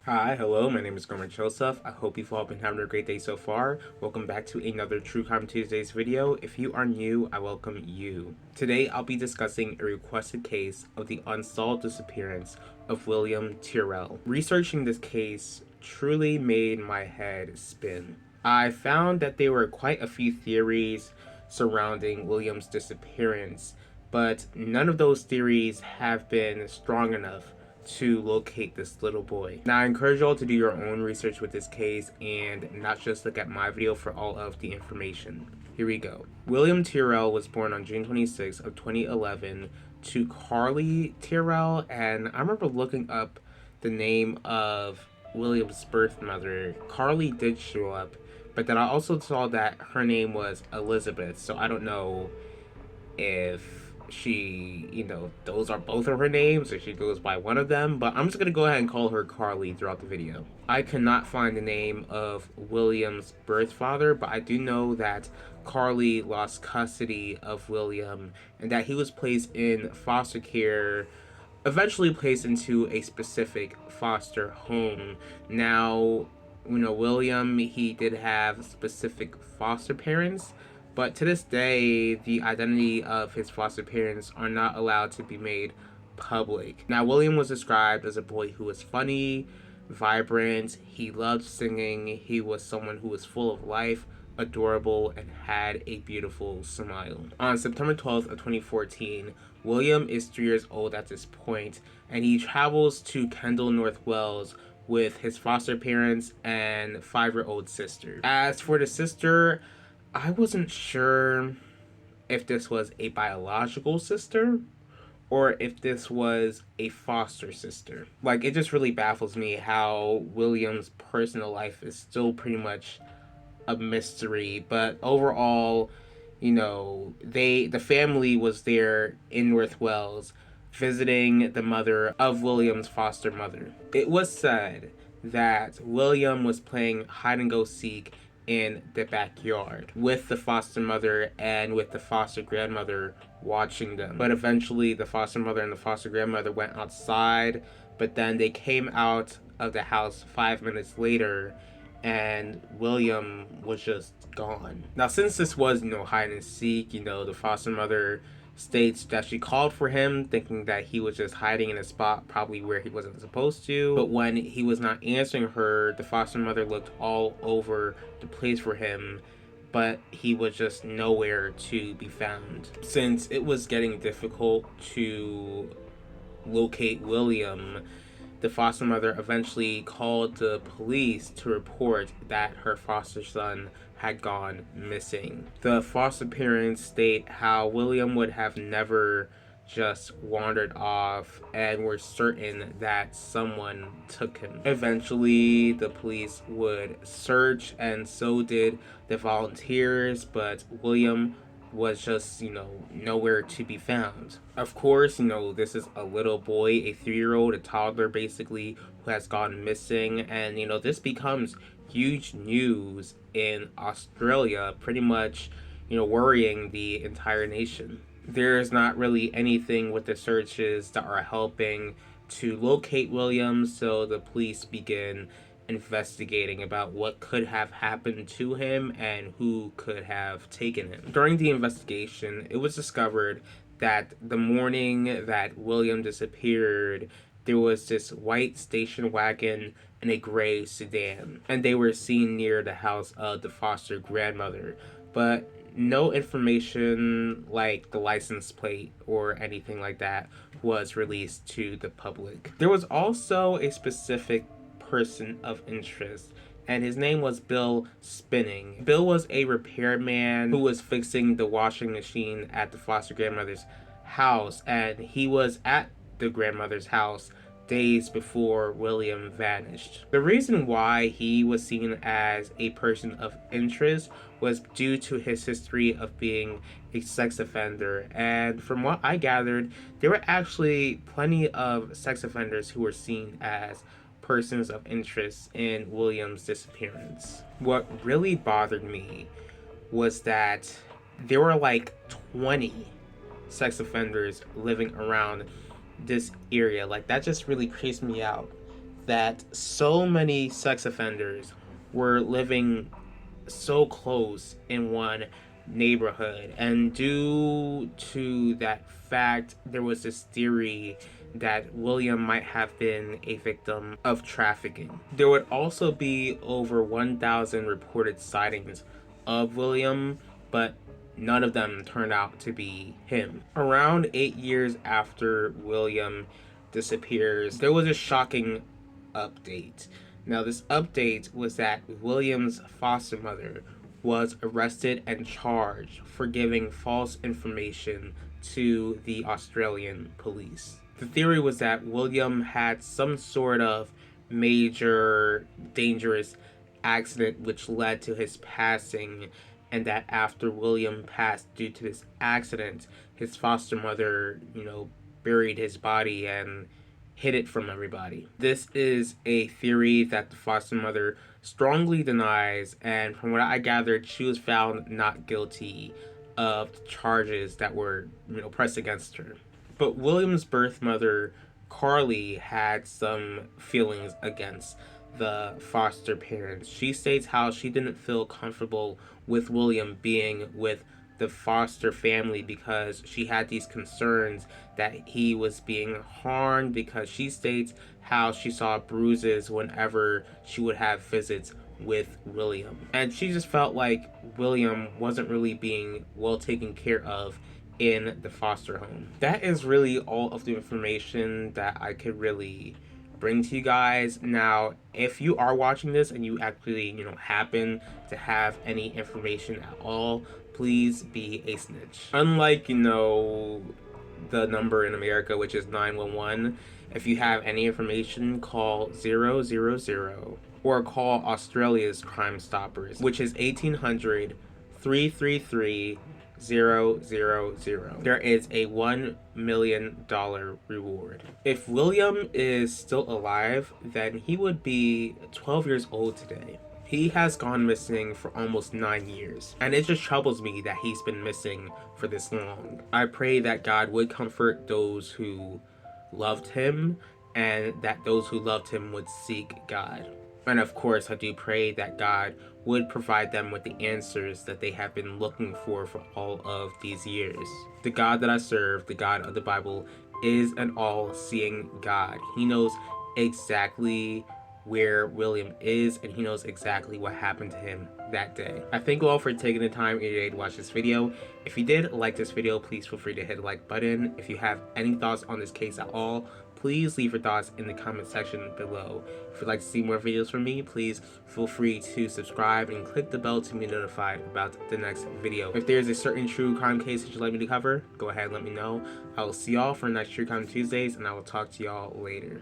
Hi, hello, my name is Gomer Joseph. I hope you've all been having a great day so far. Welcome back to another True Crime Tuesdays video. If you are new, I welcome you. Today, I'll be discussing a requested case of the unsolved disappearance of William Tyrrell. Researching this case truly made my head spin. I found that there were quite a few theories surrounding William's disappearance, but none of those theories have been strong enough to locate this little boy. Now, I encourage you all to do your own research with this case and not just look at my video for all of the information. Here we go. William Tyrrell was born on June 26 of 2011 to Carly Tyrrell, and I remember looking up the name of William's birth mother. Carly did show up, but then I also saw that her name was Elizabeth, so I don't know if those are both of her names or she goes by one of them, but I'm just gonna go ahead and call her Carly throughout the video. I cannot find the name of William's birth father, but I do know that Carly lost custody of William and that he was placed in foster care, eventually placed into a specific foster home. Now, William, he did have specific foster parents, but to this day, the identity of his foster parents are not allowed to be made public. Now, William was described as a boy who was funny, vibrant, he loved singing, he was someone who was full of life, adorable, and had a beautiful smile. On September 12th of 2014, William is 3 years old at this point, and he travels to Kendall, North Wales with his foster parents and 5-year-old sister. As for the sister, I wasn't sure if this was a biological sister or if this was a foster sister. Like, it just really baffles me how William's personal life is still pretty much a mystery. But overall, the family was there in North Wales visiting the mother of William's foster mother. It was said that William was playing hide and go seek in the backyard with the foster mother and with the foster grandmother watching them. But eventually the foster mother and the foster grandmother went outside, but then they came out of the house 5 minutes later and William was just gone. Now, since this was, hide and seek, the foster mother states that she called for him thinking that he was just hiding in a spot probably where he wasn't supposed to, but when he was not answering her, the foster mother looked all over the place for him, but he was just nowhere to be found. Since it was getting difficult to locate William, the foster mother eventually called the police to report that her foster son had gone missing. The foster parents state how William would have never just wandered off and were certain that someone took him. Eventually, the police would search, and so did the volunteers, but William was just, nowhere to be found. Of course, this is a little boy, a 3-year-old, a toddler basically, who has gone missing, and, this becomes huge news in Australia, pretty much, worrying the entire nation. There's not really anything with the searches that are helping to locate William, so the police begin investigating about what could have happened to him and who could have taken him. During the investigation, it was discovered that the morning that William disappeared, there was this white station wagon and a gray sedan, and they were seen near the house of the foster grandmother, but no information like the license plate or anything like that was released to the public. There was also a specific person of interest, and his name was Bill Spinning. Bill was a repairman who was fixing the washing machine at the foster grandmother's house, and he was at the grandmother's house days before William vanished. The reason why he was seen as a person of interest was due to his history of being a sex offender, and from what I gathered, there were actually plenty of sex offenders who were seen as persons of interest in William's disappearance. What really bothered me was that there were like 20 sex offenders living around this area. Like, that just really creeps me out, that so many sex offenders were living so close in one neighborhood, and due to that fact, there was this theory that William might have been a victim of trafficking. There would also be over 1,000 reported sightings of William, but none of them turned out to be him. Around 8 years after William disappears, there was a shocking update. Now, this update was that William's foster mother was arrested and charged for giving false information to the Australian police. The theory was that William had some sort of major dangerous accident which led to his passing, and that after William passed due to this accident, his foster mother, buried his body and hid it from everybody. This is a theory that the foster mother strongly denies, and from what I gathered, she was found not guilty of the charges that were, pressed against her. But William's birth mother, Carly, had some feelings against the foster parents. She states how she didn't feel comfortable with William being with the foster family because she had these concerns that he was being harmed, because she states how she saw bruises whenever she would have visits with William. And she just felt like William wasn't really being well taken care of in the foster home. That is really all of the information that I could really bring to you guys. Now, if you are watching this and you actually, happen to have any information at all, please be a snitch. Unlike, the number in America, which is 911, if you have any information, call 000 or call Australia's Crime Stoppers, which is 1800 333 000. There is a $1 million reward. If William is still alive, then he would be 12 years old today. He has gone missing for almost 9 years, and it just troubles me that he's been missing for this long. I pray that God would comfort those who loved him, and that those who loved him would seek God. And of course, I do pray that God would provide them with the answers that they have been looking for all of these years. The God that I serve, the God of the Bible, is an all-seeing God. He knows exactly where William is, and he knows exactly what happened to him that day. I thank you all for taking the time in your day to watch this video. If you did like this video, please feel free to hit the like button. If you have any thoughts on this case at all, please leave your thoughts in the comment section below. If you'd like to see more videos from me, please feel free to subscribe and click the bell to be notified about the next video. If there's a certain true crime case that you'd like me to cover, go ahead and let me know. I will see y'all for the next True Crime Tuesdays, and I will talk to y'all later.